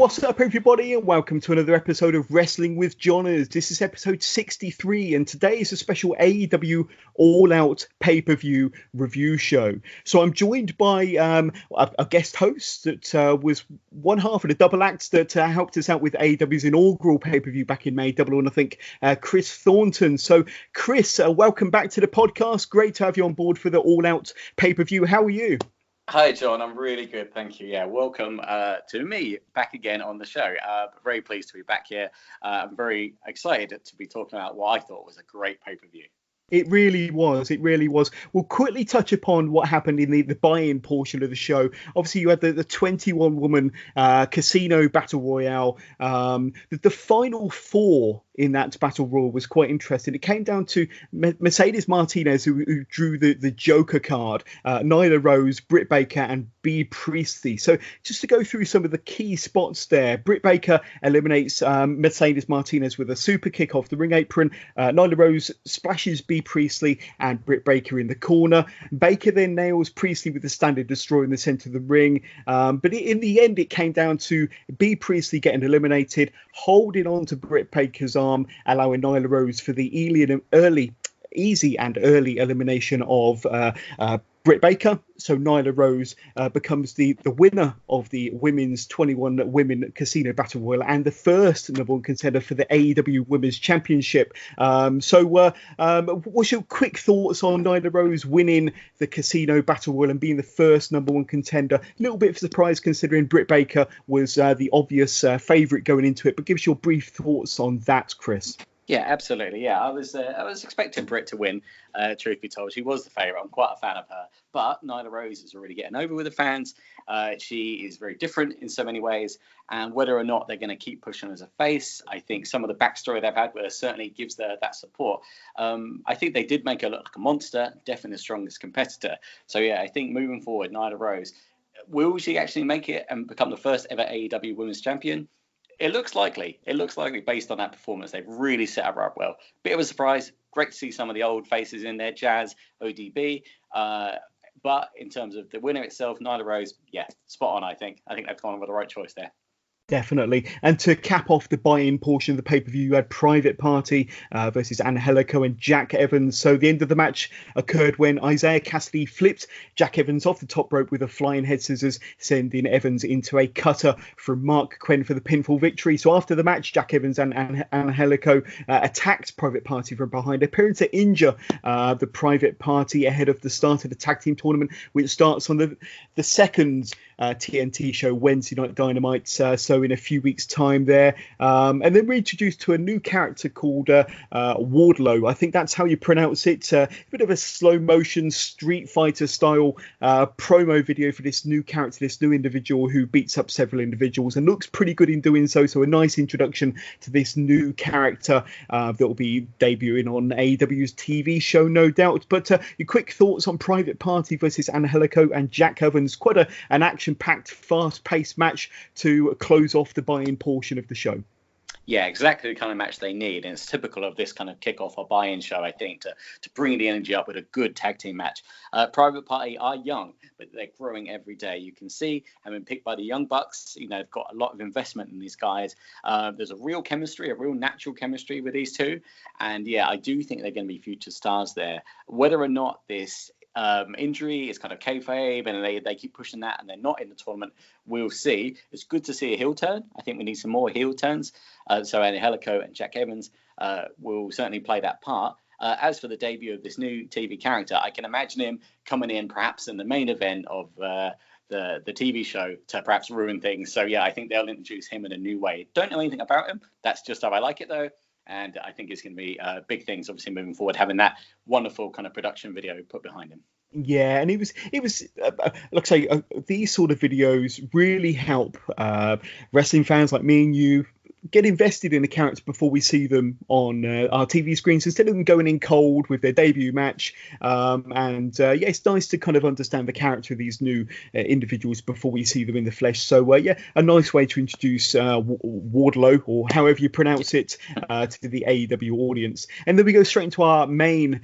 What's up, everybody, and welcome to another episode of Wrestling with Johners. This is episode 63, and today is a special AEW All Out pay-per-view review show. So I'm joined by a guest host that was one half of the double act that helped us out with AEW's inaugural pay-per-view back in May, Double or Nothing, Chris Thornton. So, Chris, welcome back to the podcast. Great to have you on board for the All Out pay-per-view. How are you? Hi, John. I'm really good. Thank you. Yeah, welcome to me back again on the show. Very pleased to be back here. I'm very excited to be talking about what I thought was a great pay-per-view. It really was. It really was. We'll quickly touch upon what happened in the buy-in portion of the show. Obviously, you had the 21-woman casino battle royale. The final four in that battle royal was quite interesting. It came down to Mercedes Martinez, who drew the Joker card, Nyla Rose, Britt Baker, and Bea Priestley. So just to go through some of the key spots there, Britt Baker eliminates Mercedes Martinez with a super kick off the ring apron. Nyla Rose splashes Bea Priestley and Britt Baker in the corner. Baker then nails Priestley with the standard destroyer in the centre of the ring. But in the end, it came down to Bea Priestley getting eliminated, holding on to Britt Baker's arm, allowing Nyla Rose for the easy and early elimination of Britt Baker. So Nyla Rose becomes the winner of the women's 21 women casino battle royal and the first number one contender for the AEW Women's Championship. What's your quick thoughts on Nyla Rose winning the casino battle royal and being the first number one contender? A little bit of a surprise considering Britt Baker was the obvious favourite going into it, but give us your brief thoughts on that, Chris. Yeah, absolutely. Yeah, I was expecting Britt to win, truth be told. She was the favourite. I'm quite a fan of her. But Nyla Rose is already getting over with the fans. She is very different in so many ways. And whether or not they're going to keep pushing her as a face, I think some of the backstory they've had with her certainly gives her that support. I think they did make her look like a monster, definitely the strongest competitor. So, yeah, I think moving forward, Nyla Rose, will she actually make it and become the first ever AEW Women's Champion? It looks likely. It looks likely based on that performance. They've really set her up well. Bit of a surprise. Great to see some of the old faces in there, Jazz, ODB. But in terms of the winner itself, Nyla Rose, yeah, spot on, I think. I think they've gone with the right choice there. Definitely. And to cap off the buy-in portion of the pay-per-view, you had Private Party versus Angelico and Jack Evans. So the end of the match occurred when Isaiah Cassidy flipped Jack Evans off the top rope with a flying head scissors, sending Evans into a cutter from Mark Quinn for the pinfall victory. So after the match, Jack Evans and Angelico attacked Private Party from behind, appearing to injure the Private Party ahead of the start of the tag team tournament, which starts on the second TNT show, Wednesday Night Dynamite. So in a few weeks' time there. And then we're introduced to a new character called Wardlow. I think that's how you pronounce it. A bit of a slow motion Street Fighter style promo video for this new character, this new individual who beats up several individuals and looks pretty good in doing so. So a nice introduction to this new character that will be debuting on AEW's TV show, no doubt. But your quick thoughts on Private Party versus Angelico and Jack Evans. Quite an action-packed, fast-paced match to close off the buy-in portion of the show. Yeah, exactly the kind of match they need. And it's typical of this kind of kickoff or buy-in show, I think, to bring the energy up with a good tag team match. Private Party are young, but they're growing every day. You can see, having picked by the Young Bucks, you know, they've got a lot of investment in these guys. There's a real chemistry, a real natural chemistry with these two. And yeah, I do think they're going to be future stars there. Whether or not this injury is kind of kayfabe and they keep pushing that and they're not in the tournament, we'll see. It's good to see a heel turn. I think we need some more heel turns. So Angelico and Jack Evans will certainly play that part. As for the debut of this new TV character, I can imagine him coming in perhaps in the main event of the TV show to perhaps ruin things. So yeah, I think they'll introduce him in a new way. Don't know anything about him. That's just how I like it though. And I think it's going to be big things, obviously, moving forward, having that wonderful kind of production video put behind him. Yeah, and it was like I say, these sort of videos really help wrestling fans like me and you get invested in the character before we see them on our TV screens, instead of them going in cold with their debut match. It's nice to kind of understand the character of these new individuals before we see them in the flesh. So a nice way to introduce Wardlow, or however you pronounce it, to the AEW audience. And then we go straight into our main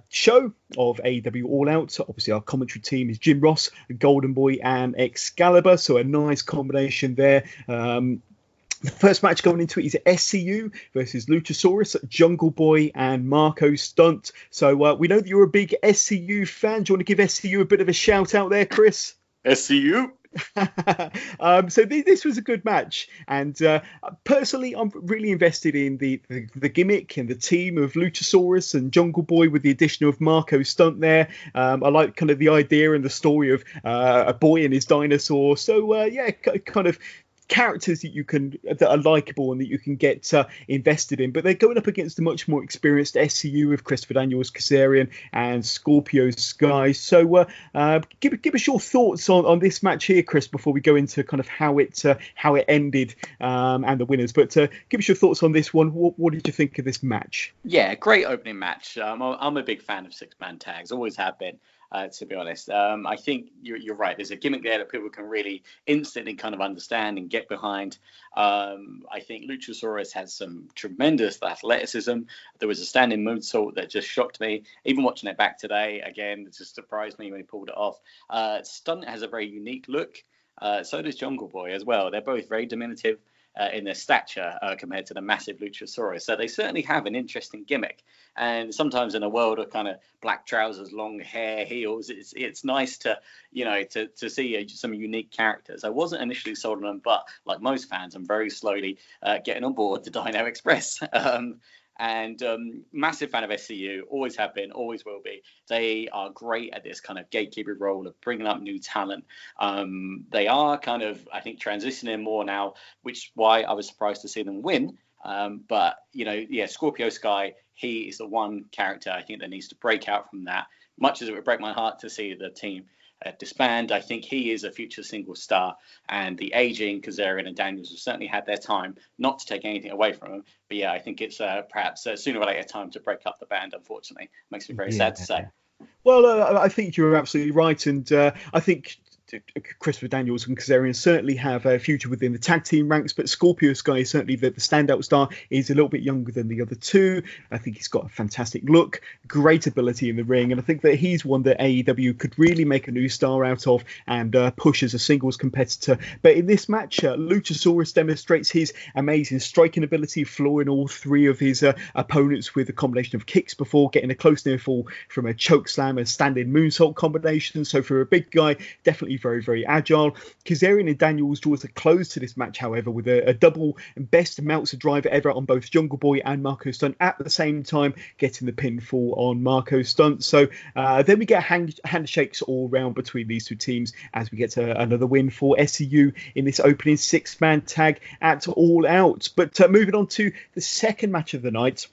show of AEW All Out. Obviously, our commentary team is Jim Ross, Golden Boy, and Excalibur. So a nice combination there. The first match going into it is SCU versus Luchasaurus, Jungle Boy, and Marco Stunt. So we know that you're a big SCU fan. Do you want to give SCU a bit of a shout out there, Chris? SCU. This was a good match, and personally I'm really invested in the gimmick and the team of Luchasaurus and Jungle Boy with the addition of Marco Stunt there. I like kind of the idea and the story of a boy and his dinosaur. So kind of characters that are likable and that you can get invested in, but they're going up against a much more experienced SCU with Christopher Daniels, Kazarian, and Scorpio Sky. So give us your thoughts on this match here, Chris, before we go into kind of how it ended and the winners. But give us your thoughts on this one. What did you think of this match? Yeah, great opening match. I'm a big fan of 6-man tags, always have been. To be honest, I think you're right. There's a gimmick there that people can really instantly kind of understand and get behind. I think Luchasaurus has some tremendous athleticism. There was a standing moonsault that just shocked me. Even watching it back today, again, it just surprised me when he pulled it off. Stunt has a very unique look. So does Jungle Boy as well. They're both very diminutive in their stature compared to the massive Luchasaurus. So they certainly have an interesting gimmick. And sometimes in a world of kind of black trousers, long hair, heels, it's nice to see some unique characters. I wasn't initially sold on them, but like most fans, I'm very slowly getting on board the Dino Express. Massive fan of SCU, always have been, always will be. They are great at this kind of gatekeeper role of bringing up new talent. They are kind of, I think, transitioning more now, which is why I was surprised to see them win. Scorpio Sky, he is the one character I think that needs to break out from that. Much as it would break my heart to see the team disband, I think he is a future single star, and the aging Kazarian and Daniels have certainly had their time, not to take anything away from them. But yeah, I think it's perhaps sooner or later time to break up the band, unfortunately. Makes me very sad to say. Well, I think you're absolutely right, and I think Christopher Daniels and Kazarian certainly have a future within the tag team ranks, but Scorpio Sky is certainly the standout star. He's a little bit younger than the other two. I think he's got a fantastic look, great ability in the ring, and I think that he's one that AEW could really make a new star out of and push as a singles competitor. But in this match, Luchasaurus demonstrates his amazing striking ability, flooring all three of his opponents with a combination of kicks before getting a close near fall from a choke slam and standing moonsault combination. So for a big guy, definitely very, very agile. Kazarian and Daniels draws a close to this match, however, with a double best Meltzer driver ever on both Jungle Boy and Marco Stunt at the same time, getting the pinfall on Marco Stunt. So then we get handshakes all round between these two teams as we get to another win for SCU in this opening 6-man tag at All Out. But moving on to the second match of the night,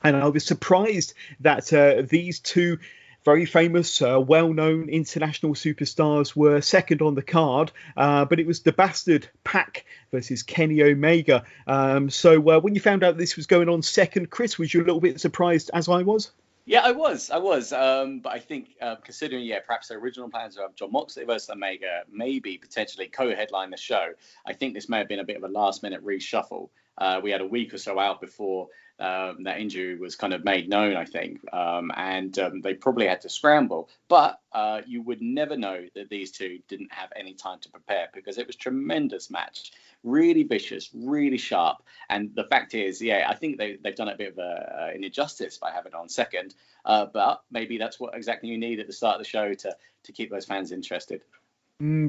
and I was surprised that these two very famous, well-known international superstars were second on the card, but it was the Bastard Pac versus Kenny Omega. So when you found out this was going on second, Chris, was you a little bit surprised, as I was? Yeah, I was. But I think considering, perhaps the original plans of John Moxley versus Omega, maybe potentially co-headline the show, I think this may have been a bit of a last-minute reshuffle. We had a week or so out before that injury was kind of made known, I think, and they probably had to scramble. But you would never know that these two didn't have any time to prepare, because it was a tremendous match, really vicious, really sharp. And the fact is, I think they've done a bit of an injustice by having it on second, but maybe that's what exactly you need at the start of the show to keep those fans interested.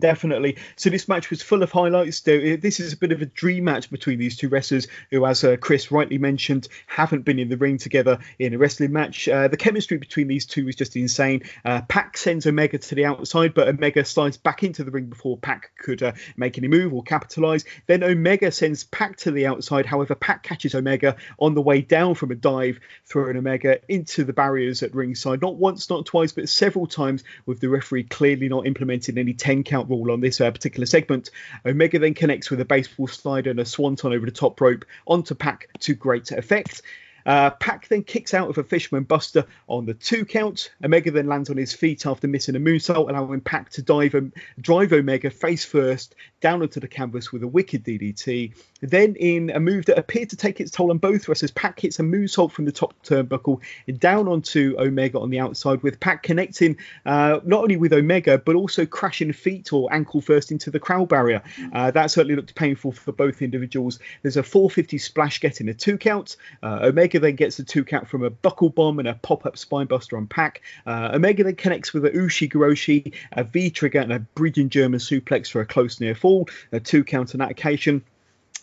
Definitely. So this match was full of highlights. This is a bit of a dream match between these two wrestlers who, as Chris rightly mentioned, haven't been in the ring together in a wrestling match. The chemistry between these two is just insane. Pac sends Omega to the outside, but Omega slides back into the ring before Pac could make any move or capitalise. Then Omega sends Pac to the outside. However, Pac catches Omega on the way down from a dive, throwing Omega into the barriers at ringside. Not once, not twice, but several times, with the referee clearly not implementing any 10 count rule on this particular segment. Omega then connects with a baseball slider and a swanton over the top rope onto Pac to great effect. Pac then kicks out of a Fisherman Buster on the 2 count. Omega then lands on his feet after missing a moonsault, allowing Pac to drive Omega face first down onto the canvas with a wicked DDT. Then, in a move that appeared to take its toll on both wrestlers, Pac hits a moonsault from the top turnbuckle down onto Omega on the outside, with Pac connecting not only with Omega but also crashing feet or ankle first into the crowd barrier. That certainly looked painful for both individuals. There's a 450 splash getting a 2 count. Omega then gets a 2 count from a buckle bomb and a pop-up spinebuster on Pac. Omega then connects with a Ushi-Guroshi, a V-trigger and a bridging German suplex for a close near fall, a 2 count on that occasion.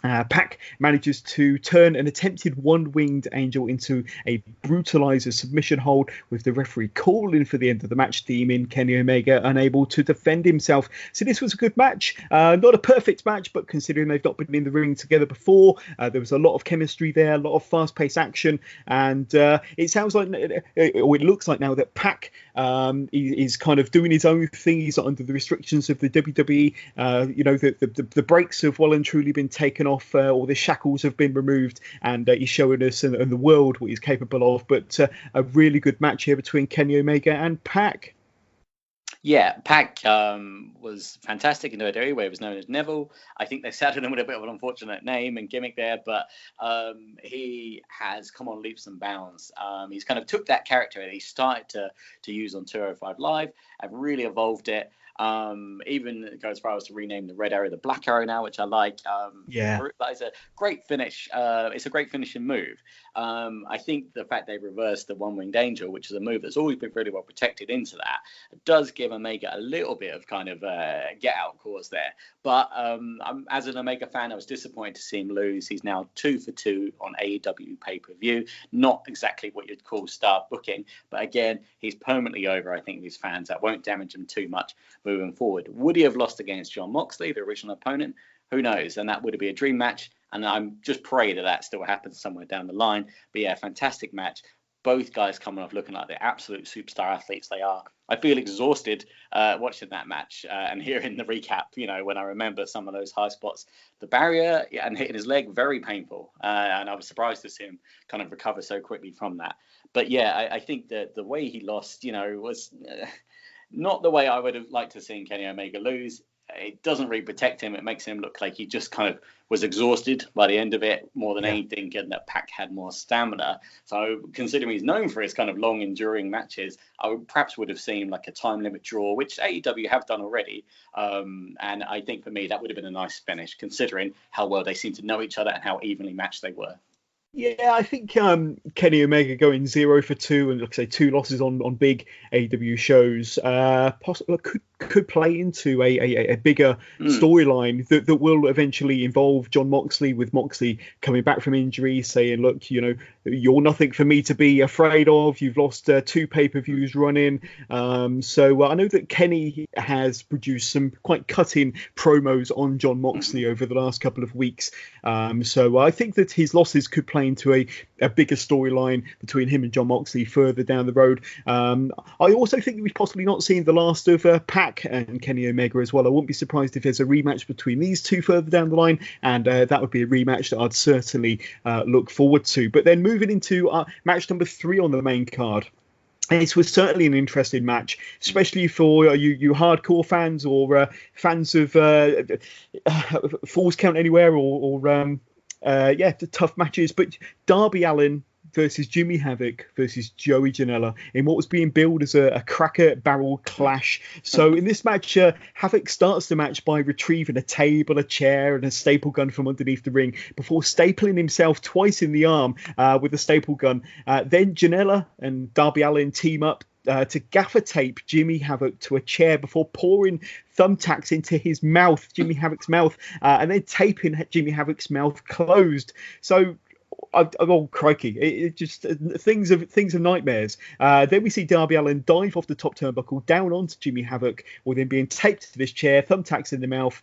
Pac manages to turn an attempted one-winged angel into a brutalizer submission hold, with the referee calling for the end of the match, deeming Kenny Omega unable to defend himself. So this was a good match. Not a perfect match, but considering they've not been in the ring together before, there was a lot of chemistry there, a lot of fast-paced action, and it sounds like, or it looks like now, that Pac is kind of doing his own thing. He's not under the restrictions of the WWE. The brakes have well and truly been taken off, or the shackles have been removed, and he's showing us and the world what he's capable of. But a really good match here between Kenny Omega and Pac. Yeah, Pac was fantastic in WWE, where he was known as Neville. I think they saddled him with a bit of an unfortunate name and gimmick there, but he has come on leaps and bounds. He's kind of took that character that he started to use on 205 Live and really evolved it. Even go as far as to rename the Red Arrow the Black Arrow now, which I like. That is a great finish. It's a great finishing move. I think the fact they reversed the one-winged angel, which is a move that's always been really well protected, into that, does give Omega a little bit of kind of get-out cause there. But as an Omega fan, I was disappointed to see him lose. He's now 2 for 2 on AEW pay-per-view. Not exactly what you'd call star booking, but again, he's permanently over, I think, these fans. That won't damage him too much moving forward. Would he have lost against Jon Moxley, the original opponent? Who knows? And that would be a dream match. And I'm just pray that still happens somewhere down the line. But yeah, fantastic match. Both guys coming off looking like the absolute superstar athletes they are. I feel exhausted watching that match and hearing the recap, when I remember some of those high spots. The barrier and hitting his leg, very painful. And I was surprised to see him kind of recover so quickly from that. But yeah, I think that the way he lost, was not the way I would have liked to see Kenny Omega lose. It doesn't really protect him. It makes him look like he just kind of was exhausted by the end of it more than anything, and that Pac had more stamina. So considering he's known for his kind of long enduring matches, I would have seen like a time limit draw, which AEW have done already. And I think for me, that would have been a nice finish, considering how well they seem to know each other and how evenly matched they were. Yeah, I think Kenny Omega going 0 for 2 and, like I say, 2 losses on big AEW shows possibly could play into a bigger storyline that will eventually involve Jon Moxley, with Moxley coming back from injury, saying, look, you're nothing for me to be afraid of. You've lost 2 pay-per-views running. So I know that Kenny has produced some quite cutting promos on Jon Moxley over the last couple of weeks. So I think that his losses could play into a bigger storyline between him and Jon Moxley further down the road. I also think that we've possibly not seen the last of Pac and Kenny Omega as well. I wouldn't be surprised if there's a rematch between these two further down the line, and that would be a rematch that I'd certainly look forward to. But then moving into match number 3 on the main card. This was certainly an interesting match, especially for you hardcore fans or fans of Falls Count Anywhere or the tough matches. But Darby Allin versus Jimmy Havoc versus Joey Janela in what was being billed as a Cracker Barrel clash. So in this match, Havoc starts the match by retrieving a table, a chair, and a staple gun from underneath the ring before stapling himself twice in the arm with a staple gun. Then Janela and Darby Allin team up to gaffer tape Jimmy Havoc to a chair before pouring thumbtacks into his mouth, Jimmy Havoc's mouth, and then taping Jimmy Havoc's mouth closed. So oh crikey! It just things of nightmares. Then we see Darby Allin dive off the top turnbuckle down onto Jimmy Havoc, or then being taped to this chair, thumbtacks in the mouth.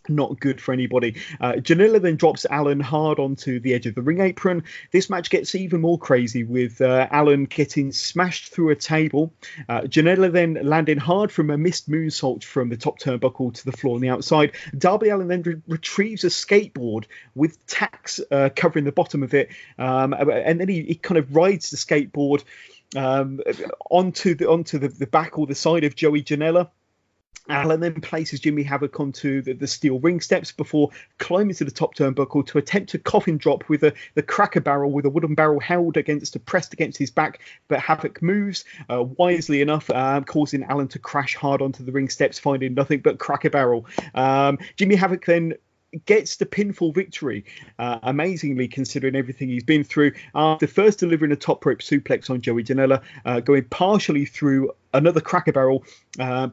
Not good for anybody. Janela then drops Alan hard onto the edge of the ring apron. This match gets even more crazy with Alan getting smashed through a table. Janela then landing hard from a missed moonsault from the top turnbuckle to the floor on the outside. Darby Allin then retrieves a skateboard with tacks covering the bottom of it. And then he kind of rides the skateboard onto the back or the side of Joey Janela. Alan then places Jimmy Havoc onto the steel ring steps before climbing to the top turnbuckle to attempt a coffin drop with the cracker barrel, with a wooden barrel pressed against his back. But Havoc moves wisely enough, causing Alan to crash hard onto the ring steps, finding nothing but cracker barrel. Jimmy Havoc then gets the pinfall victory, amazingly considering everything he's been through, after first delivering a top rope suplex on Joey Janela, going partially through another cracker barrel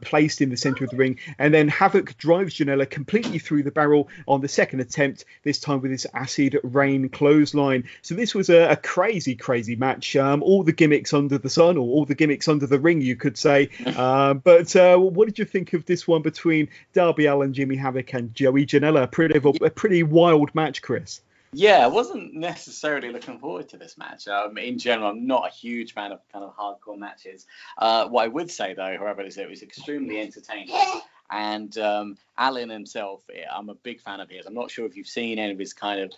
placed in the center of the ring, and then Havoc drives Janela completely through the barrel on the second attempt, this time with his acid rain clothesline. So this was a crazy match, all the gimmicks under the sun, or all the gimmicks under the ring, you could say. But what did you think of this one between Darby Allin, Jimmy Havoc and Joey Janela? A pretty wild match, Chris. Yeah, I wasn't necessarily looking forward to this match. In general, I'm not a huge fan of kind of hardcore matches. What I would say, though, however, is it was extremely entertaining. And Alan himself, I'm a big fan of his. I'm not sure if you've seen any of his kind of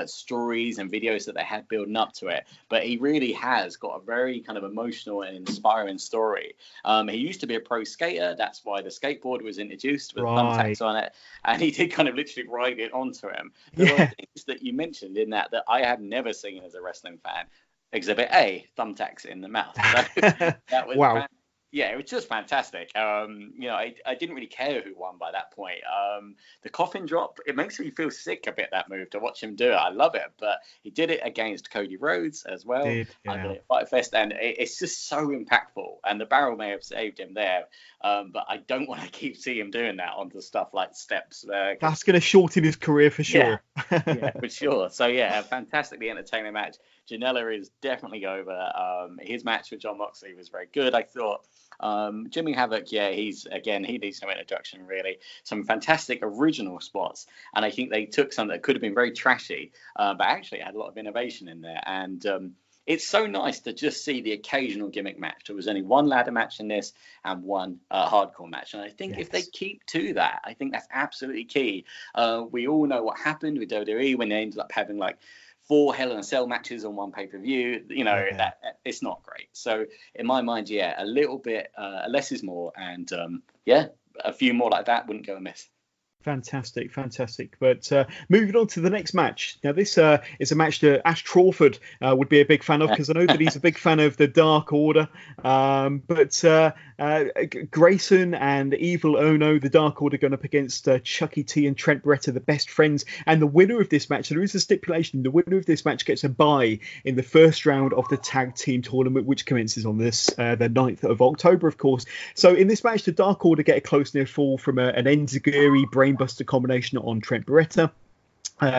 stories and videos that they had building up to it, but he really has got a very kind of emotional and inspiring story. He used to be a pro skater. That's why the skateboard was introduced with thumbtacks on it, and he did kind of literally ride it onto him. There were things that you mentioned in that I had never seen as a wrestling fan. Exhibit A, thumbtacks in the mouth. So that was wow. Yeah, it was just fantastic. I didn't really care who won by that point. The coffin drop, it makes me feel sick a bit, that move, to watch him do it. I love it. But he did it against Cody Rhodes as well. At Fight Fest, and it's just so impactful. And the barrel may have saved him there. But I don't want to keep seeing him doing that onto stuff like steps. That's going to shorten his career for sure. Yeah, for sure. So, yeah, a fantastically entertaining match. Janela is definitely over. His match with Jon Moxley was very good, I thought. Jimmy Havoc, he needs no introduction, really. Some fantastic original spots, and I think they took some that could have been very trashy, but actually had a lot of innovation in there. And it's so nice to just see the occasional gimmick match. There was only one ladder match in this and one hardcore match, and I think if they keep to that, I think that's absolutely key. We all know what happened with WWE when they ended up having like 4 Hell in a Cell matches on one pay-per-view, that it's not great. So in my mind, a little bit less is more, and a few more like that wouldn't go amiss. Fantastic. But moving on to the next match. Now, this is a match that Ash Crawford would be a big fan of, because I know that he's a big fan of the Dark Order. But Grayson and Evil Ono, the Dark Order, going up against Chucky T and Trent Beretta, the best friends. And the winner of this match, there is a stipulation, the winner of this match gets a bye in the first round of the tag team tournament, which commences on the 9th of October, of course. So in this match, the Dark Order get a close near fall from an enziguri brainbuster combination on Trent Beretta.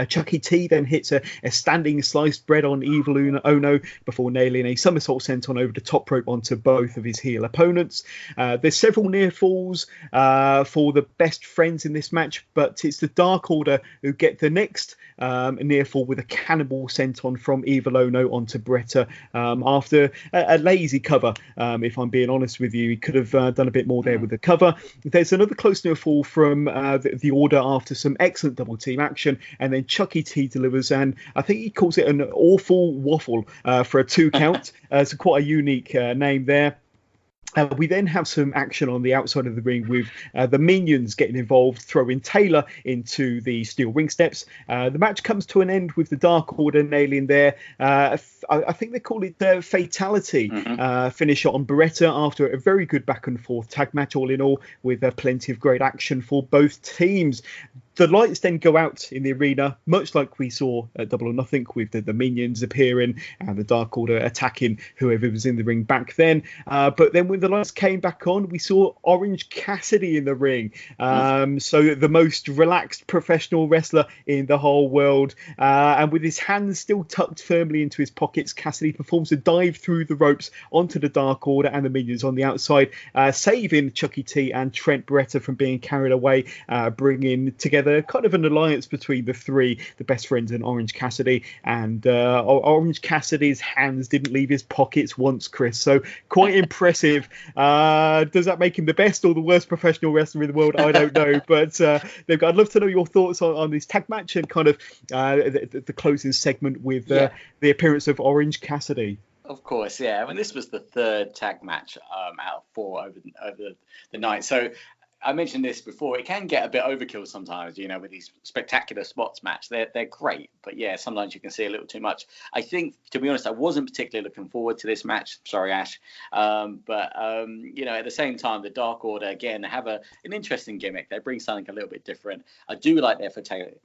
Chucky T then hits a standing sliced bread on Evil Ono before nailing a somersault senton over the top rope onto both of his heel opponents. There's several near falls for the best friends in this match, but it's the Dark Order who get the next near fall with a cannibal senton from Evil Ono onto Beretta after a lazy cover. If I'm being honest with you, he could have done a bit more there with the cover. There's another close near fall from the Order after some excellent double team action. And then Chucky T delivers, and I think he calls it an awful waffle for a 2 count. It's quite a unique name there. We then have some action on the outside of the ring with the Minions getting involved, throwing Taylor into the steel ring steps. The match comes to an end with the Dark Order nailing their, I think they call it fatality finisher on Beretta after a very good back and forth tag match, all in all, with plenty of great action for both teams. The lights then go out in the arena, much like we saw at Double or Nothing, with the Minions appearing and the Dark Order attacking whoever was in the ring back then. But then when the lights came back on, we saw Orange Cassidy in the ring. So the most relaxed professional wrestler in the whole world. And with his hands still tucked firmly into his pockets, Cassidy performs a dive through the ropes onto the Dark Order and the Minions on the outside, saving Chucky T and Trent Beretta from being carried away, bringing together together, kind of an alliance between the three, the best friends and Orange Cassidy. And Orange Cassidy's hands didn't leave his pockets once, Chris. So quite impressive. Does that make him the best or the worst professional wrestler in the world? I don't know. But I'd love to know your thoughts on this tag match and kind of the closing segment with the appearance of Orange Cassidy. Of course, yeah. I mean, this was the third tag match out of 4 over the night. So I mentioned this before. It can get a bit overkill sometimes, with these spectacular spots match. They're great, but yeah, sometimes you can see a little too much. I think, to be honest, I wasn't particularly looking forward to this match. Sorry, Ash. But at the same time, the Dark Order again have an interesting gimmick. They bring something a little bit different. I do like their fatality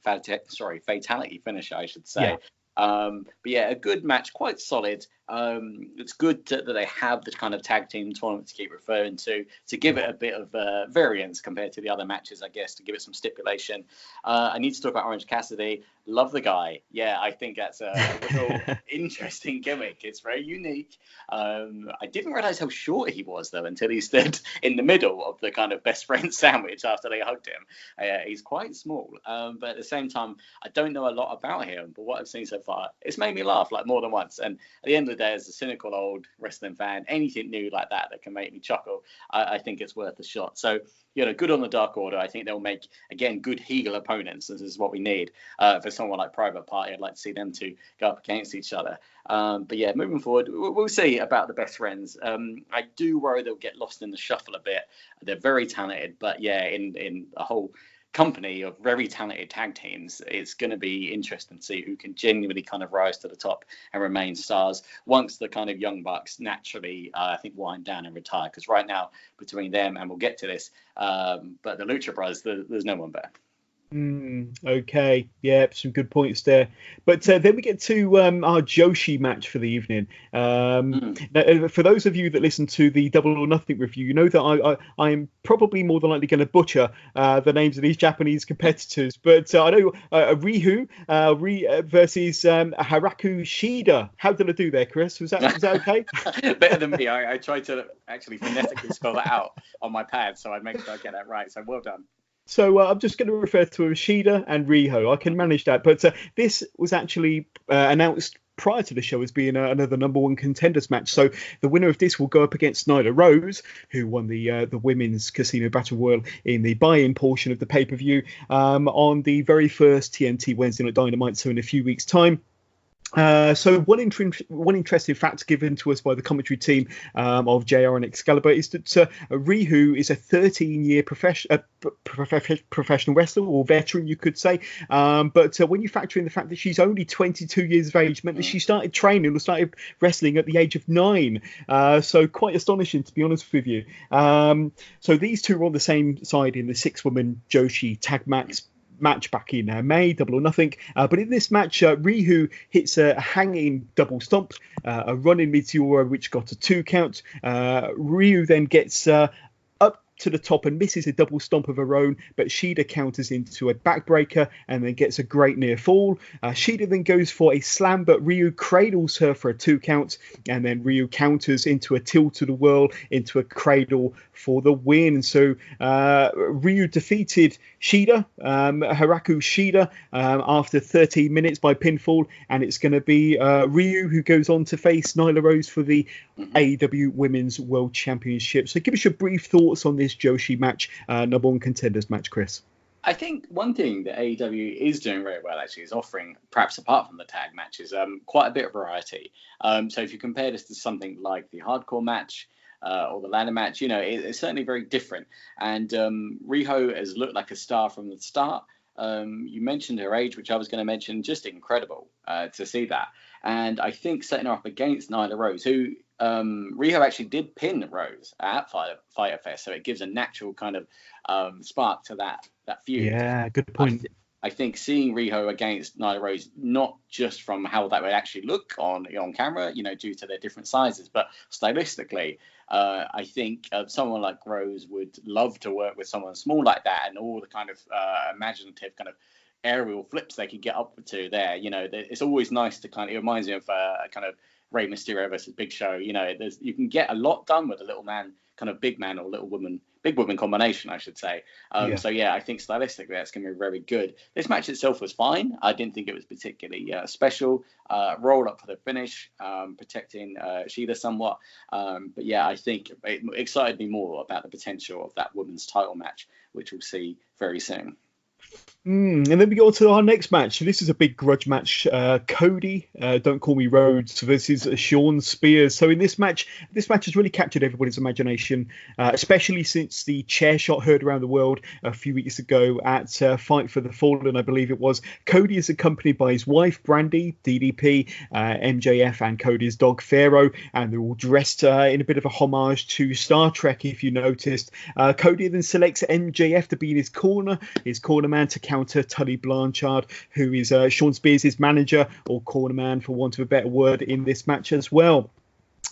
finisher, I should say. Yeah. But yeah, a good match, quite solid. It's good that they have the kind of tag team tournament to keep referring to give it a bit of variance compared to the other matches, I guess, to give it some stipulation. I need to talk about Orange Cassidy. Love the guy. Yeah, I think that's a real interesting gimmick. It's very unique. I didn't realize how short he was, though, until he stood in the middle of the kind of best friend sandwich after they hugged him. He's quite small, but at the same time, I don't know a lot about him, but what I've seen so far, it's made me laugh like more than once. And at the end of the day, as a cynical old wrestling fan, anything new like that can make me chuckle, I think it's worth a shot. So, good on the Dark Order. I think they'll make, again, good heel opponents. This is what we need for someone like Private Party. I'd like to see them two go up against each other. But yeah, moving forward, we'll see about the best friends. I do worry they'll get lost in the shuffle a bit. They're very talented, but yeah, in a whole company of very talented tag teams, it's going to be interesting to see who can genuinely kind of rise to the top and remain stars once the kind of Young Bucks naturally, I think, wind down and retire. Because right now, between them, and we'll get to this, but the Lucha Bros, there's no one better. Okay, yeah, some good points there. But then we get to our Joshi match for the evening. Now, for those of you that listen to the Double or Nothing review, you know that I am probably more than likely going to butcher the names of these Japanese competitors. But I know Rihu versus Haraku Shida. How did I do there, Chris? Was that okay? Better than me. I tried to actually phonetically spell that out on my pad, so I'd make sure I get that right. So well done. So I'm just going to refer to Shida and Riho. I can manage that. But this was actually announced prior to the show as being another number one contenders match. So the winner of this will go up against Nyla Rose, who won the women's Casino Battle Royal in the buy-in portion of the pay-per-view on the very first TNT Wednesday Night Dynamite, so in a few weeks' time. So one interesting fact given to us by the commentary team of JR and Excalibur is that Rihu is a 13-year professional wrestler, or veteran, you could say. But when you factor in the fact that she's only 22 years of age, meant that she started training or started wrestling at the age of 9. So quite astonishing, to be honest with you. So these two were on the same side in the 6-woman Joshi tag match back in May, Double or Nothing. But in this match, Rihu hits a hanging double stomp, a running Meteora, which got a 2 count. Rihu then gets up to the top and misses a double stomp of her own, but Shida counters into a backbreaker and then gets a great near fall. Shida then goes for a slam, but Ryu cradles her for a 2 count, and then Ryu counters into a tilt to the world into a cradle for the win. So Ryu defeated Shida, Haraku Shida, after 13 minutes by pinfall, and it's going to be Ryu who goes on to face Nyla Rose for the AEW Women's World Championship. So give us your brief thoughts on this Joshi match, number one contenders match, Chris. I think one thing that AEW is doing very well, actually, is offering, perhaps apart from the tag matches, quite a bit of variety. So if you compare this to something like the hardcore match or the ladder match, it's certainly very different. And Riho has looked like a star from the start. You mentioned her age, which I was going to mention, just incredible to see that. And I think setting her up against Nyla Rose, who Riho actually did pin Rose at Fyter Fest, so it gives a natural kind of spark to that feud. Yeah, good point. I think seeing Riho against Nyla Rose, not just from how that would actually look on camera, due to their different sizes, but stylistically, I think someone like Rose would love to work with someone small like that, and all the kind of imaginative kind of aerial flips they could get up to there. It's always nice to it reminds me of kind of Rey Mysterio versus Big Show. You can get a lot done with a little man, kind of big man or little woman big woman combination, I should say. So yeah, I think stylistically that's going to be very good. This match itself was fine. I didn't think it was particularly special. Roll up for the finish, protecting Shida somewhat. But yeah, I think it excited me more about the potential of that women's title match, which we'll see very soon. And then we go on to our next match. This is a big grudge match. Cody, Don't Call Me Rhodes versus Shawn Spears. So in this match has really captured everybody's imagination, especially since the chair shot heard around the world a few weeks ago at Fight for the Fallen, I believe it was. Cody is accompanied by his wife, Brandy, DDP, MJF, and Cody's dog, Pharaoh, and they're all dressed in a bit of a homage to Star Trek, if you noticed. Cody then selects MJF to be in his corner man to counter Tully Blanchard, who is Shawn Spears' manager, or corner man for want of a better word, in this match as well.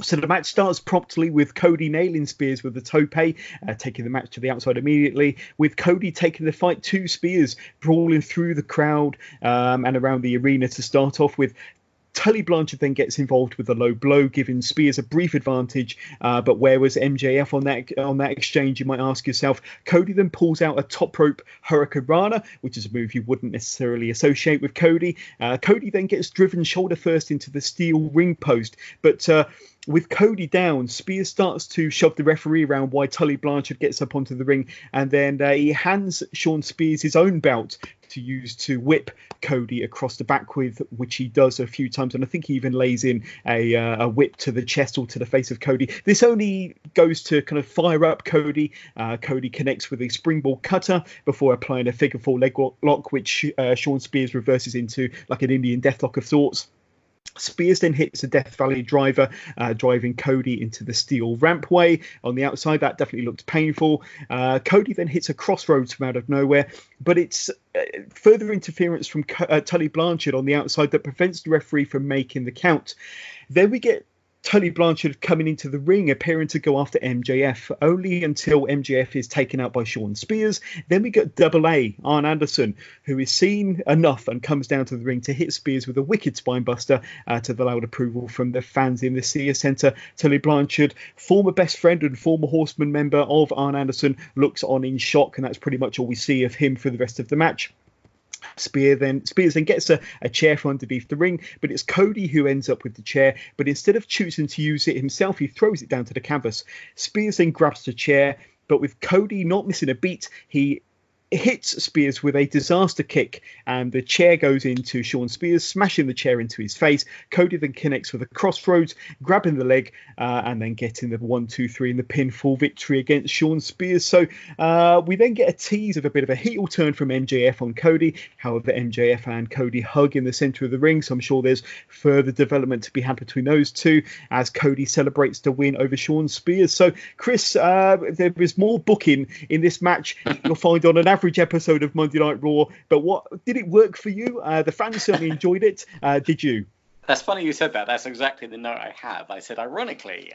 So the match starts promptly with Cody nailing Spears with the tope, taking the match to the outside immediately, with Cody taking the fight to Spears, brawling through the crowd and around the arena to start off with. Tully Blanchard then gets involved with a low blow, giving Spears a brief advantage. But where was MJF on that exchange, you might ask yourself? Cody then pulls out a top rope Hurricane Rana, which is a move you wouldn't necessarily associate with Cody. Cody then gets driven shoulder first into the steel ring post. But with Cody down, Spears starts to shove the referee around while Tully Blanchard gets up onto the ring, and then he hands Shawn Spears his own belt to use to whip Cody across the back with, which he does a few times, and I think he even lays in a whip to the chest or to the face of Cody. This only goes to kind of fire up Cody. Cody connects with a springboard cutter before applying a figure four leg lock, which Shawn Spears reverses into like an Indian deathlock of sorts. Spears then hits a Death Valley driver, driving Cody into the steel rampway on the outside. That definitely looked painful. Cody then hits a crossroads from out of nowhere, but it's further interference from Tully Blanchard on the outside that prevents the referee from making the count. Then we get Tully Blanchard coming into the ring, appearing to go after MJF, only until MJF is taken out by Shawn Spears. Then we get Double A, Arn Anderson, who is seen enough and comes down to the ring to hit Spears with a wicked spinebuster to the loud approval from the fans in the Sears Centre. Tully Blanchard, former best friend and former Horseman member of Arn Anderson, looks on in shock, and that's pretty much all we see of him for the rest of the match. Spears then gets a chair from underneath the ring, but it's Cody who ends up with the chair, but instead of choosing to use it himself, he throws it down to the canvas. Spears then grabs the chair, but with Cody not missing a beat, he hits Spears with a disaster kick, and the chair goes into Shawn Spears, smashing the chair into his face. Cody then connects with a crossroads, grabbing the leg, and then getting the 1-2-3 in the pinfall victory against Shawn Spears. So we then get a tease of a bit of a heel turn from MJF on Cody. However, MJF and Cody hug in the center of the ring, so I'm sure there's further development to be had between those two as Cody celebrates the win over Shawn Spears. So Chris, there is more booking in this match you'll find on an average episode of Monday Night Raw, but what did it work for you? The fans certainly enjoyed it. Did you? That's funny you said that. That's exactly the note I have. I said, ironically,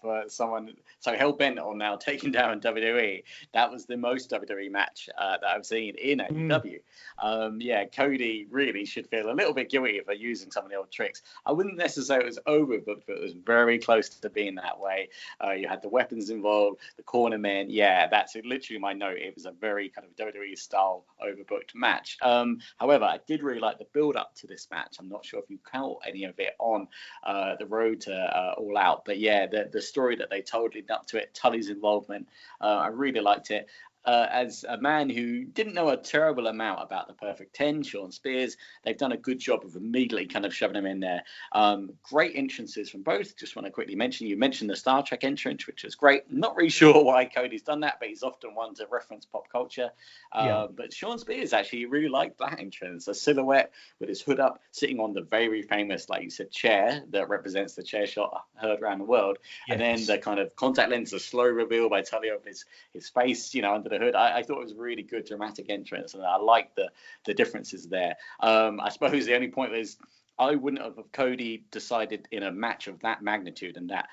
for someone so hell-bent on now taking down WWE, that was the most WWE match that I've seen in AEW. Yeah, Cody really should feel a little bit guilty for using some of the old tricks. I wouldn't necessarily say it was overbooked, but it was very close to being that way. You had the weapons involved, the corner men. Yeah, that's literally my note. It was a very kind of WWE-style overbooked match. However, I did really like the build-up to this match. I'm not sure if you count any of it on the road to All Out, but yeah, the story that they told leading up to it, Tully's involvement, I really liked it. As a man who didn't know a terrible amount about the Perfect 10, Shawn Spears, they've done a good job of immediately kind of shoving him in there. Great entrances from both. Just want to quickly mention, you mentioned the Star Trek entrance, which is great. Not really sure why Cody's done that, but he's often one to reference pop culture. But Shawn Spears actually really liked that entrance. A silhouette with his hood up, sitting on the very famous, like you said, chair that represents the chair shot heard around the world. Yes. And then the kind of contact lens, the slow reveal by Tully of his face, under the hood. I thought it was a really good dramatic entrance, and I liked the differences there. I suppose the only point is I wouldn't have Cody decided in a match of that magnitude and that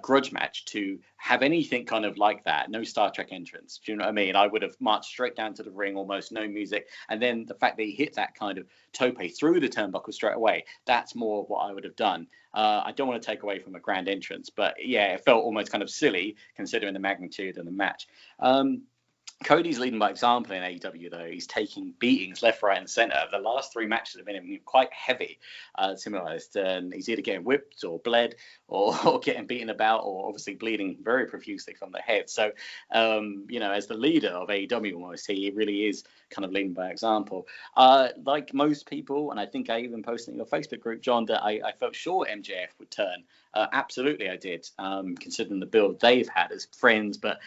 grudge match to have anything kind of like that. No Star Trek entrance. Do you know what I mean? I would have marched straight down to the ring, almost no music. And then the fact that he hit that kind of tope through the turnbuckle straight away, that's more what I would have done. I don't want to take away from a grand entrance, but yeah, it felt almost kind of silly considering the magnitude of the match. Cody's leading by example in AEW, though. He's taking beatings left, right, and centre. The last 3 matches have been quite heavy, similised. And he's either getting whipped or bled or getting beaten about, or obviously bleeding very profusely from the head. So, as the leader of AEW almost, he really is kind of leading by example. Like most people, and I think I even posted in your Facebook group, John, that I felt sure MJF would turn. Absolutely, I did, considering the build they've had as friends. But,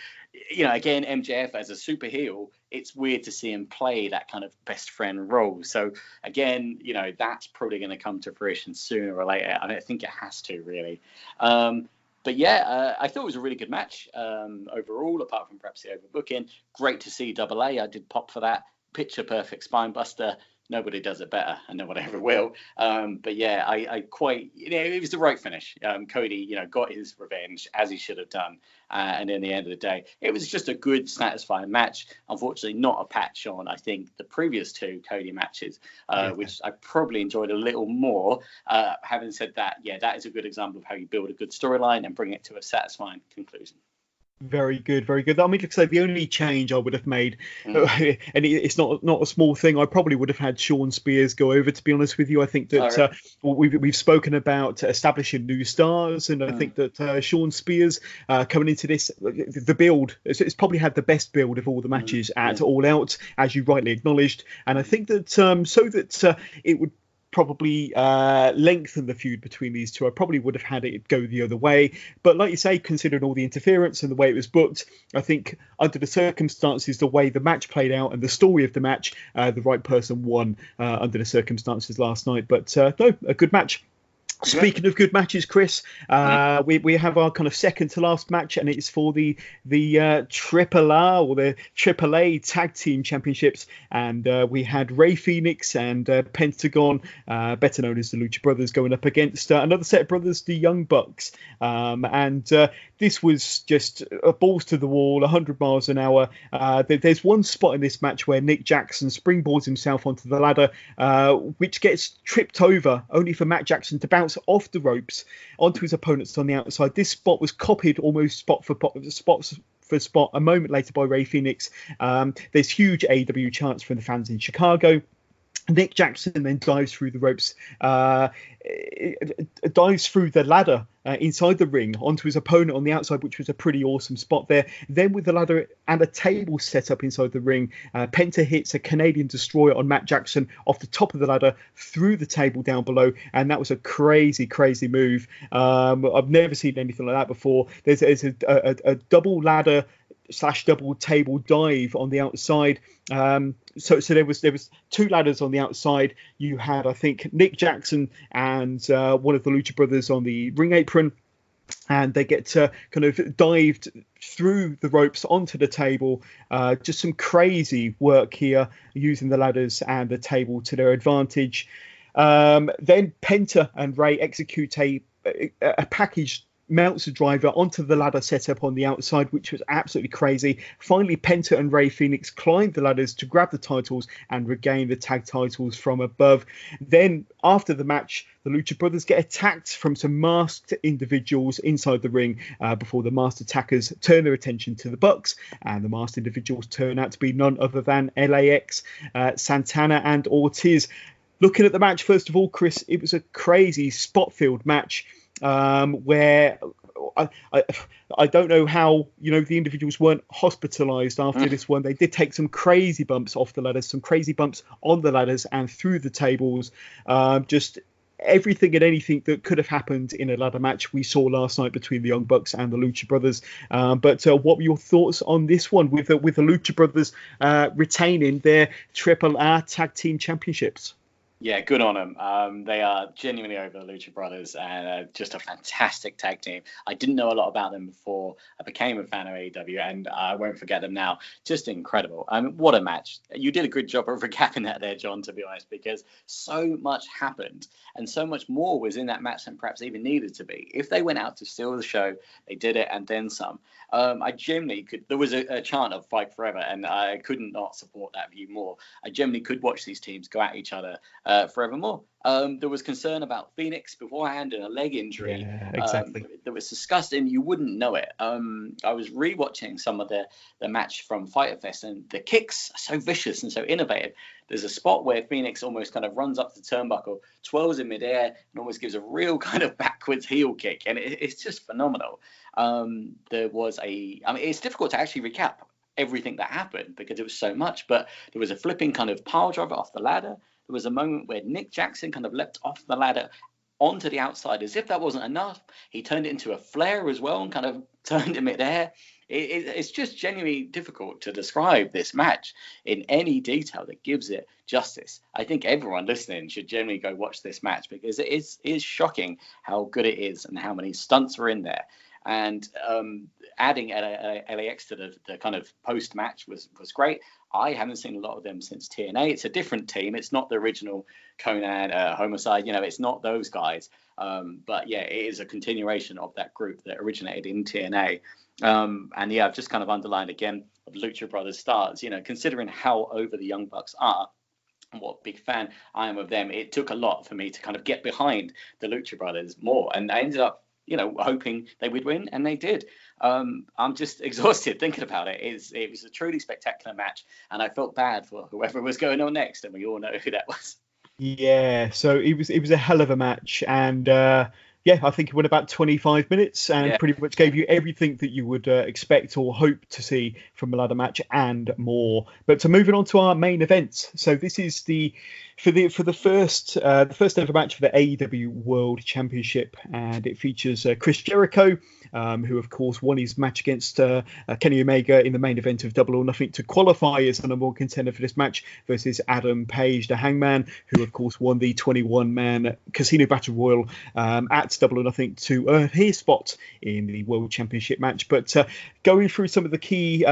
again, MJF as a super heel, it's weird to see him play that kind of best friend role. So, again, that's probably going to come to fruition sooner or later. I think it has to, really. But yeah, I thought it was a really good match overall, apart from perhaps the overbooking. Great to see Double A. I did pop for that. Picture perfect spine buster. Nobody does it better, and no one ever will. But yeah, I quite, it was the right finish. Cody, got his revenge as he should have done. And in the end of the day, it was just a good, satisfying match. Unfortunately, not a patch on, I think, the previous 2 Cody matches, which I probably enjoyed a little more. Having said that, yeah, that is a good example of how you build a good storyline and bring it to a satisfying conclusion. Very good, very good. I mean, like I say, the only change I would have made, and it's not a small thing, I probably would have had Shawn Spears go over, to be honest with you. I think that we've spoken about establishing new stars, and I think that Shawn Spears coming into this, the build, it's probably had the best build of all the matches at All Out, as you rightly acknowledged. And I think that it would probably lengthen the feud between these two. I probably would have had it go the other way, but like you say, considering all the interference and the way it was booked, I think under the circumstances, the way the match played out and the story of the match, the right person won under the circumstances last night. But no, a good match. Speaking of good matches, Chris, we have our kind of second to last match, and it's for the AAA or the AAA Tag Team Championships, and we had Rey Fenix and Pentagon, better known as the Lucha Brothers, going up against another set of brothers, the Young Bucks, and this was just balls to the wall, 100 miles an hour. There's one spot in this match where Nick Jackson springboards himself onto the ladder, which gets tripped over, only for Matt Jackson to bounce off the ropes onto his opponents on the outside. This spot was copied almost spot for spot a moment later by Rey Fenix. There's huge AEW chants from the fans in Chicago. Nick Jackson then dives through the ropes, dives through the ladder inside the ring onto his opponent on the outside, which was a pretty awesome spot there. Then with the ladder and a table set up inside the ring, Penta hits a Canadian Destroyer on Matt Jackson off the top of the ladder through the table down below, and that was a crazy move. I've never seen anything like that before. There's a double ladder / double table dive on the outside. So there was 2 ladders on the outside. You had, I think, Nick Jackson and one of the Lucha Brothers on the ring apron, and they get kind of dived through the ropes onto the table. Just some crazy work here, using the ladders and the table to their advantage. Then Penta and Rey execute a package Meltzer driver onto the ladder set up on the outside, which was absolutely crazy. Finally, Penta and Rey Fenix climbed the ladders to grab the titles and regain the tag titles from above. Then, after the match, the Lucha Brothers get attacked from some masked individuals inside the ring before the masked attackers turn their attention to the Bucks, and the masked individuals turn out to be none other than LAX, Santana and Ortiz. Looking at the match, first of all, Chris, it was a crazy spot-filled match. Where I don't know how the individuals weren't hospitalized after this one. They did take some crazy bumps off the ladders, some crazy bumps on the ladders and through the tables. Just everything and anything that could have happened in a ladder match we saw last night between the Young Bucks and the Lucha Brothers. But what were your thoughts on this one with the Lucha Brothers retaining their AAA Tag Team Championships? Yeah, good on them. They are genuinely over the Lucha Brothers and just a fantastic tag team. I didn't know a lot about them before I became a fan of AEW, and I won't forget them now. Just incredible. I mean, what a match. You did a good job of recapping that there, John, to be honest, because so much happened and so much more was in that match than perhaps even needed to be. If they went out to steal the show, they did it and then some. I genuinely could. There was a chant of Fight Forever, and I couldn't not support that view more. I genuinely could watch these teams go at each other forevermore. There was concern about Phoenix beforehand and a leg injury. Yeah, exactly. That was disgusting. You wouldn't know it. I was rewatching some of the match from Fyter Fest, and the kicks are so vicious and so innovative. There's a spot where Phoenix almost kind of runs up the turnbuckle, twirls in midair, and almost gives a real kind of backwards heel kick, and it's just phenomenal. There was it's difficult to actually recap everything that happened because it was so much, but there was a flipping kind of pile driver off the ladder. There was a moment where Nick Jackson kind of leapt off the ladder onto the outside. As if that wasn't enough, he turned it into a flare as well and kind of turned in midair. It's just genuinely difficult to describe this match in any detail that gives it justice. I think everyone listening should generally go watch this match because it is shocking how good it is and how many stunts were in there. And adding LAX to the kind of post-match was great. I haven't seen a lot of them since TNA. It's a different team. It's not the original Conan, Homicide. It's not those guys. But yeah, it is a continuation of that group that originated in TNA. And yeah, I've just kind of underlined again of Lucha Brothers stars. Considering how over the Young Bucks are, and what big fan I am of them, it took a lot for me to kind of get behind the Lucha Brothers more. And I ended up hoping they would win, and they did. I'm just exhausted thinking about it. It was a truly spectacular match, and I felt bad for whoever was going on next, and we all know who that was. Yeah, so it was a hell of a match, and I think it went about 25 minutes and pretty much gave you everything that you would expect or hope to see from a ladder match and more. But moving on to our main events. So this is for the first ever match for the AEW World Championship, and it features Chris Jericho, who of course won his match against Kenny Omega in the main event of Double or Nothing to qualify as the number one contender for this match, versus Adam Page, the Hangman, who of course won the 21-man Casino Battle Royal at Double or Nothing to earn his spot in the World Championship match. But going through some of the key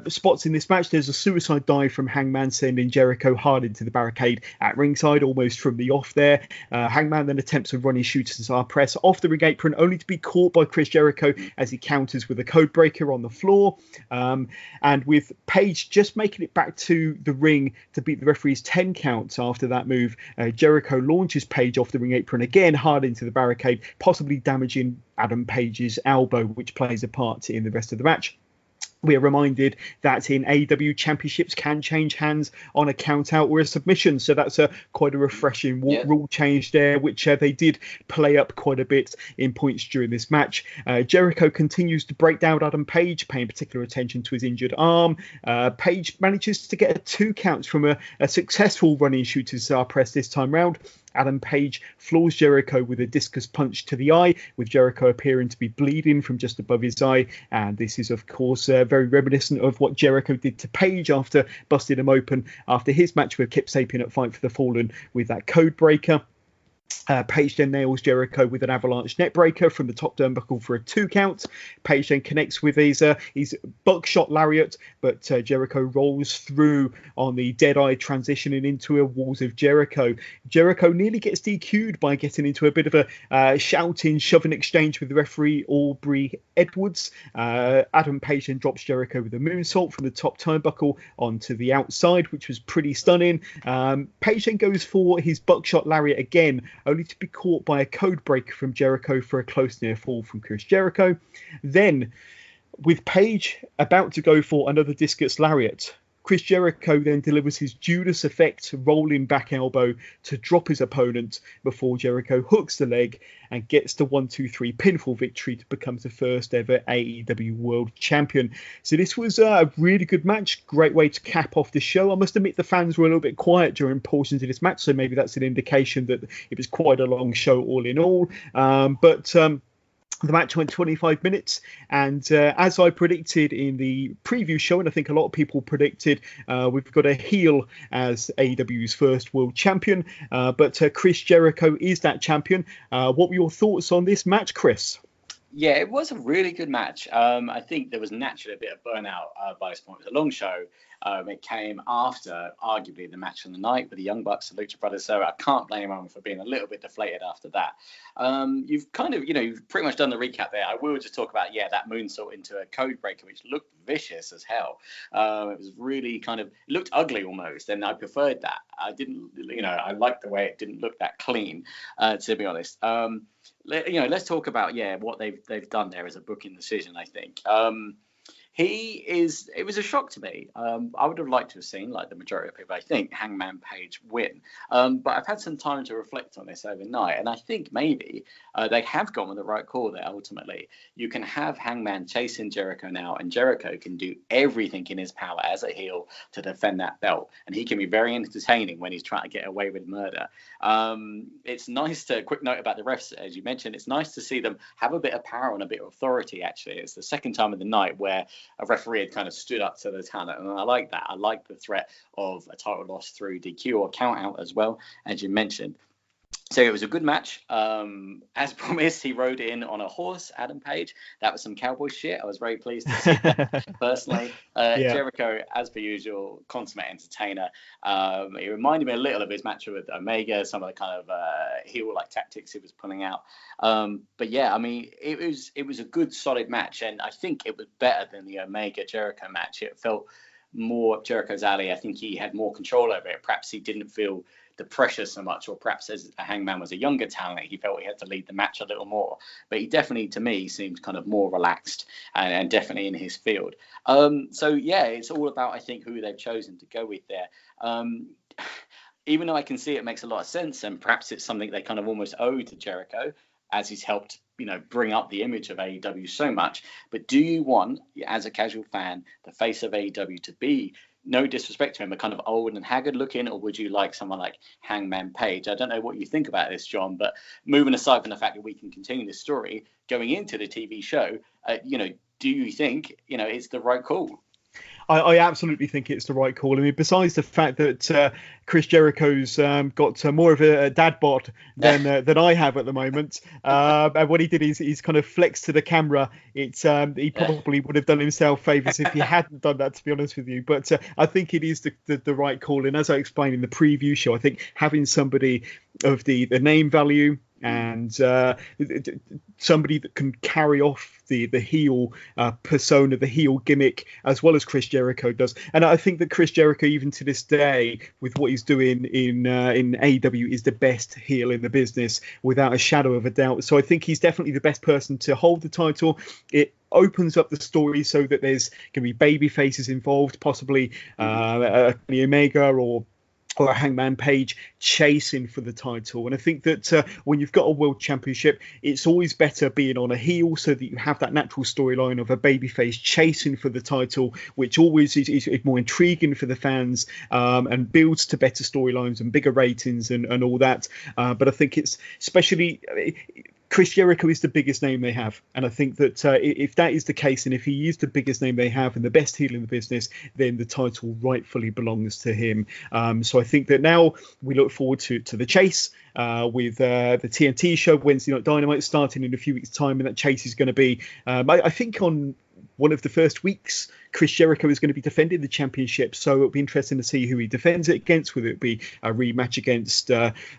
spots in this match, there's a suicide dive from Hangman sending Jericho hard into the barricade at ringside, almost from the off there. Hangman then attempts a running shooter's press off the ring apron, only to be caught by Chris Jericho as he counters with a code breaker on the floor. And with Page just making it back to the ring to beat the referee's 10 counts after that move, Jericho launches Page off the ring apron again hard into the barricade, possibly damaging Adam Page's elbow, which plays a part in the rest of the match. We are reminded that in AEW championships can change hands on a count out or a submission. So that's quite a refreshing rule change there, which they did play up quite a bit in points during this match. Jericho continues to break down Adam Page, paying particular attention to his injured arm. Page manages to get 2 counts from a successful running shooter's press this time round. Adam Page floors Jericho with a discus punch to the eye, with Jericho appearing to be bleeding from just above his eye. And this is, of course, very reminiscent of what Jericho did to Page after busting him open after his match with Kip Sabian at Fight for the Fallen with that code breaker. Page then nails Jericho with an avalanche neckbreaker from the top turnbuckle for a 2 count. Page then connects with his buckshot lariat, but Jericho rolls through on the Deadeye, transitioning into a Walls of Jericho. Jericho nearly gets DQ'd by getting into a bit of a shouting, shoving exchange with the referee Aubrey Edwards. Adam Page then drops Jericho with a moonsault from the top turnbuckle onto the outside, which was pretty stunning. Page then goes for his buckshot lariat again, only to be caught by a code breaker from Jericho for a close near fall from Chris Jericho. Then, with Page about to go for another discus lariat, Chris Jericho then delivers his Judas effect rolling back elbow to drop his opponent before Jericho hooks the leg and gets the 1-2-3 pinfall victory to become the first ever AEW World Champion. So this was a really good match. Great way to cap off the show. I must admit the fans were a little bit quiet during portions of this match, so maybe that's an indication that it was quite a long show all in all. But The match went 25 minutes, and as I predicted in the preview show, and I think a lot of people predicted, we've got a heel as AEW's first world champion, but Chris Jericho is that champion. What were your thoughts on this match, Chris? Yeah, it was a really good match. I think there was naturally a bit of burnout by this point. It was a long show. It came after, arguably, the match of the night with the Young Bucks and Lucha Brothers, so I can't blame anyone for being a little bit deflated after that. You've kind of, you've pretty much done the recap there. I will just talk about, that moonsault into a code breaker, which looked vicious as hell. It was really it looked ugly almost, and I preferred that. I didn't, I liked the way it didn't look that clean, to be honest. Let's talk about what they've done there as a booking decision. I think it was a shock to me. I would have liked to have seen, like the majority of people, I think, Hangman Page win. But I've had some time to reflect on this overnight, and I think maybe they have gone with the right call there. Ultimately, you can have Hangman chasing Jericho now, and Jericho can do everything in his power as a heel to defend that belt, and he can be very entertaining when he's trying to get away with murder. It's nice to, quick note about the refs, as you mentioned, it's nice to see them have a bit of power and a bit of authority. Actually, it's the second time of the night where a referee had kind of stood up to the talent, and I like that. I like the threat of a title loss through DQ or count out as well, as you mentioned. So it was a good match. As promised, he rode in on a horse, Adam Page. That was some cowboy shit. I was very pleased to see that personally. Jericho, as per usual, consummate entertainer. It reminded me a little of his match with Omega, some of the kind of heel-like tactics he was pulling out. But yeah, I mean, it was a good, solid match, and I think it was better than the Omega Jericho match. It felt more up Jericho's alley. I think he had more control over it. Perhaps he didn't feel the pressure so much, or perhaps as Hangman was a younger talent, he felt he had to lead the match a little more. But he definitely, to me, seemed kind of more relaxed and definitely in his field. It's all about, I think, who they've chosen to go with there. Even though I can see it makes a lot of sense, and perhaps it's something they kind of almost owe to Jericho, as he's helped, bring up the image of AEW so much. But do you want, as a casual fan, the face of AEW to be, no disrespect to him, but kind of old and haggard looking, or would you like someone like Hangman Page? I don't know what you think about this, John, but moving aside from the fact that we can continue the story going into the TV show, do you think, it's the right call? I absolutely think it's the right call. I mean, besides the fact that Chris Jericho's got more of a dad bod than I have at the moment, and what he did is he's kind of flexed to the camera. He probably would have done himself favours if he hadn't done that, to be honest with you. But I think it is the right call. And as I explained in the preview show, I think having somebody of the name value and somebody that can carry off the heel persona, the heel gimmick, as well as Chris Jericho does. And I think that Chris Jericho, even to this day, with what he's doing in AEW, is the best heel in the business, without a shadow of a doubt. So I think he's definitely the best person to hold the title. It opens up the story so that there's going to be baby faces involved, possibly Omega or a Hangman Page chasing for the title. And I think that when you've got a world championship, it's always better being on a heel, so that you have that natural storyline of a babyface chasing for the title, which always is more intriguing for the fans, and builds to better storylines and bigger ratings and all that. But I think it's especially... Chris Jericho is the biggest name they have, and I think that if that is the case, and if he is the biggest name they have and the best heel in the business, then the title rightfully belongs to him. So I think that now we look forward to the chase with the TNT show, Wednesday Night Dynamite, starting in a few weeks' time, and that chase is going to be, I think, on one of the first weeks, Chris Jericho is going to be defending the championship, so it'll be interesting to see who he defends it against, whether it be a rematch against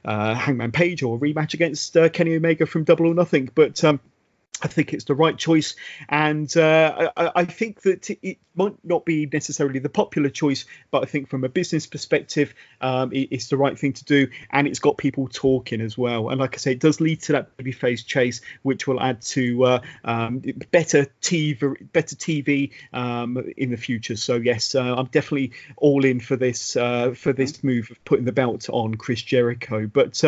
Hangman Page or a rematch against Kenny Omega from Double or Nothing. But I think it's the right choice, and I think that it might not be necessarily the popular choice, but I think from a business perspective, it's the right thing to do, and it's got people talking as well. And like I say, it does lead to that babyface chase, which will add to better TV in the future. So yes, I'm definitely all in for this move of putting the belt on Chris Jericho. But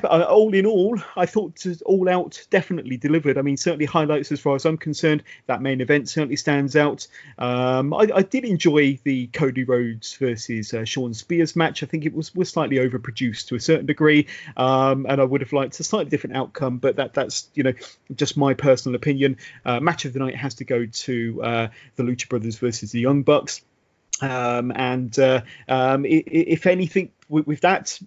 all in all, I thought All Out definitely delivered. I mean, certainly highlights as far as I'm concerned. That main event certainly stands out. I did enjoy the Cody Rhodes versus Shawn Spears match. I think it was slightly overproduced to a certain degree, and I would have liked a slightly different outcome. But that's just my personal opinion. Match of the night has to go to the Lucha Brothers versus the Young Bucks. If anything, with that,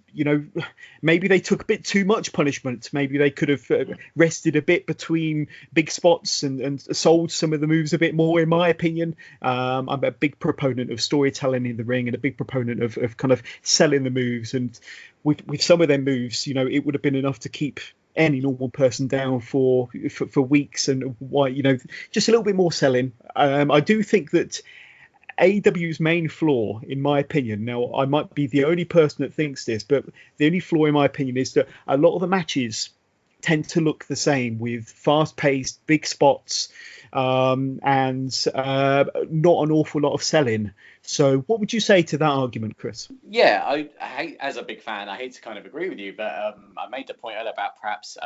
maybe they took a bit too much punishment. Maybe they could have rested a bit between big spots and sold some of the moves a bit more, in my opinion. I'm a big proponent of storytelling in the ring and a big proponent of kind of selling the moves. And with some of their moves, it would have been enough to keep any normal person down for weeks. And why, just a little bit more selling. I do think that AEW's main flaw, in my opinion, now I might be the only person that thinks this, but the only flaw in my opinion is that a lot of the matches tend to look the same, with fast-paced, big spots, and not an awful lot of selling. So what would you say to that argument, Chris? Yeah, I hate, as a big fan, I hate to kind of agree with you, but I made the point earlier about perhaps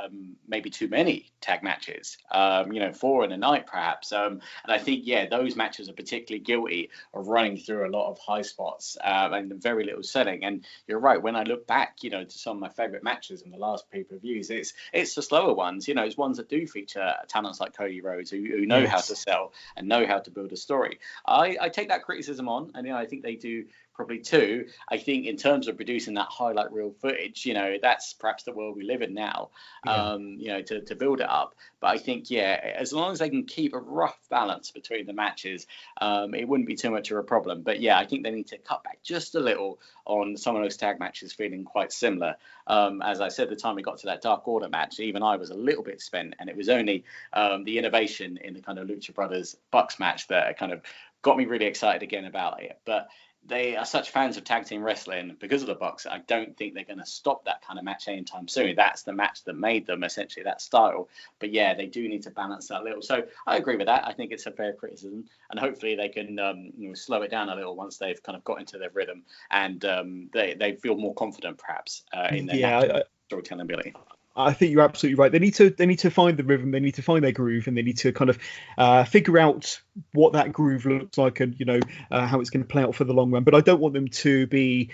maybe too many tag matches, 4 in a night perhaps. And I think, those matches are particularly guilty of running through a lot of high spots and very little selling. And you're right, when I look back, to some of my favourite matches in the last pay-per-views, it's the slower ones, it's ones that do feature talents like Cody Rhodes who know how to sell and know how to build a story. I take that criticism on, and I think they do probably too. I think in terms of producing that highlight reel footage, that's perhaps the world we live in now, to build it up. But I think, as long as they can keep a rough balance between the matches, it wouldn't be too much of a problem. But I think they need to cut back just a little on some of those tag matches feeling quite similar. As I said, the time we got to that Dark Order match, even I was a little bit spent, and it was only the innovation in the kind of Lucha Brothers Bucks match that kind of got me really excited again about it. But they are such fans of tag team wrestling because of the Bucks. I don't think they're going to stop that kind of match anytime soon. That's the match that made them essentially that style. But they do need to balance that a little. So I agree with that. I think it's a fair criticism, and hopefully they can slow it down a little once they've kind of got into their rhythm and they feel more confident perhaps in their storytelling ability. I think you're absolutely right. They need to find the rhythm. They need to find their groove, and they need to kind of figure out what that groove looks like, and how it's going to play out for the long run. But I don't want them to be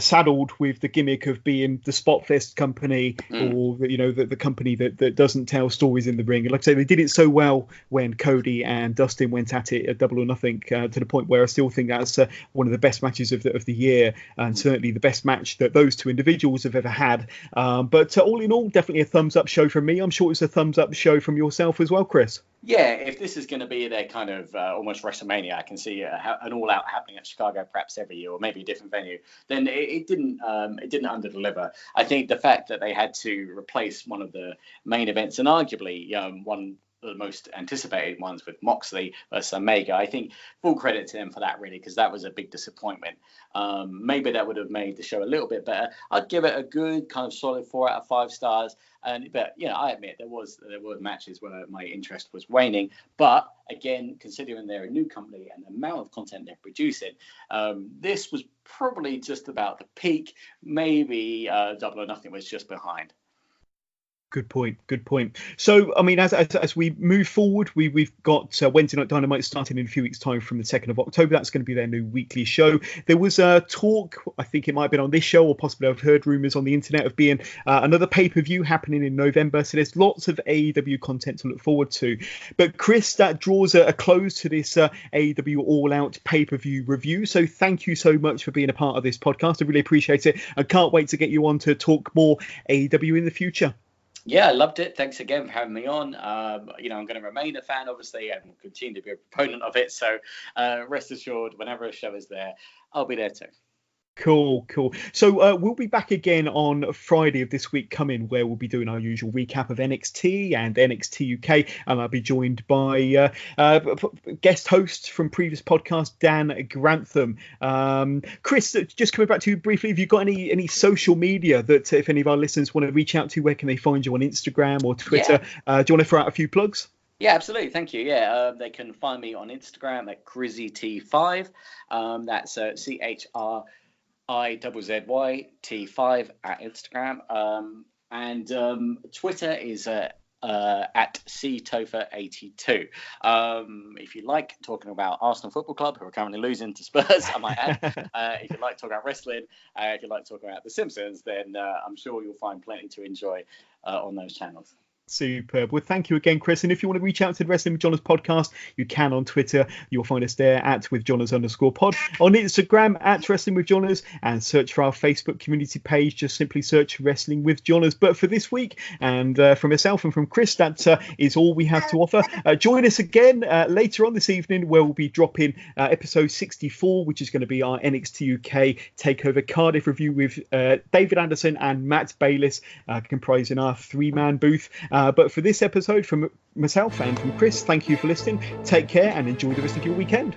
saddled with the gimmick of being the Spotfest company, or the company that doesn't tell stories in the ring. And like I say, they did it so well when Cody and Dustin went at it at Double or Nothing, to the point where I still think that's one of the best matches of the year, and certainly the best match that those two individuals have ever had. But all in all, definitely a thumbs up show from me. I'm sure it's a thumbs up show from yourself as well, Chris. Yeah, if this is going to be their kind of almost WrestleMania, I can see an All Out happening at Chicago perhaps every year, or maybe a different venue. Then it didn't underdeliver. I think the fact that they had to replace one of the main events, and arguably one of the most anticipated ones, with Moxley versus Omega, I think full credit to them for that, really, because that was a big disappointment. Maybe that would have made the show a little bit better. I'd give it a good kind of solid 4 out of 5 stars. But I admit there were matches where my interest was waning. But again, considering they're a new company and the amount of content they're producing, this was probably just about the peak. Maybe Double or Nothing was just behind. Good point. So, I mean, as we move forward, we've got Wednesday Night Dynamite starting in a few weeks' time from the 2nd of October. That's going to be their new weekly show. There was a talk, I think it might have been on this show, or possibly I've heard rumours on the internet of being another pay-per-view happening in November. So there's lots of AEW content to look forward to. But Chris, that draws a close to this AEW All Out pay-per-view review. So thank you so much for being a part of this podcast. I really appreciate it. I can't wait to get you on to talk more AEW in the future. Yeah, I loved it. Thanks again for having me on. I'm going to remain a fan, obviously, and continue to be a proponent of it. So rest assured, whenever a show is there, I'll be there too. Cool. So we'll be back again on Friday of this week coming, where we'll be doing our usual recap of NXT and NXT UK, and I'll be joined by guest host from previous podcast, Dan Grantham. Chris, just coming back to you briefly, have you got any social media that if any of our listeners want to reach out to, where can they find you on Instagram or Twitter? Yeah. Do you want to throw out a few plugs? Yeah, absolutely. Thank you. Yeah, they can find me on Instagram at GrizzyT5. That's CHRIZZYT5 at Instagram. And Twitter is at ctofa82. If you like talking about Arsenal Football Club, who are currently losing to Spurs, I might add, if you like talking about wrestling, if you like talking about The Simpsons, then I'm sure you'll find plenty to enjoy on those channels. Superb. Well, thank you again, Chris. And if you want to reach out to the Wrestling with Johners podcast, you can on Twitter. You'll find us there at @withjohners_pod. On Instagram at Wrestling with Johners, and search for our Facebook community page. Just simply search Wrestling with Johners. But for this week, and from myself and from Chris, that is all we have to offer. Join us again later on this evening, where we'll be dropping episode 64, which is going to be our NXT UK Takeover Cardiff review with David Anderson and Matt Bayliss, comprising our 3-man booth. But for this episode, from myself and from Chris, thank you for listening. Take care and enjoy the rest of your weekend.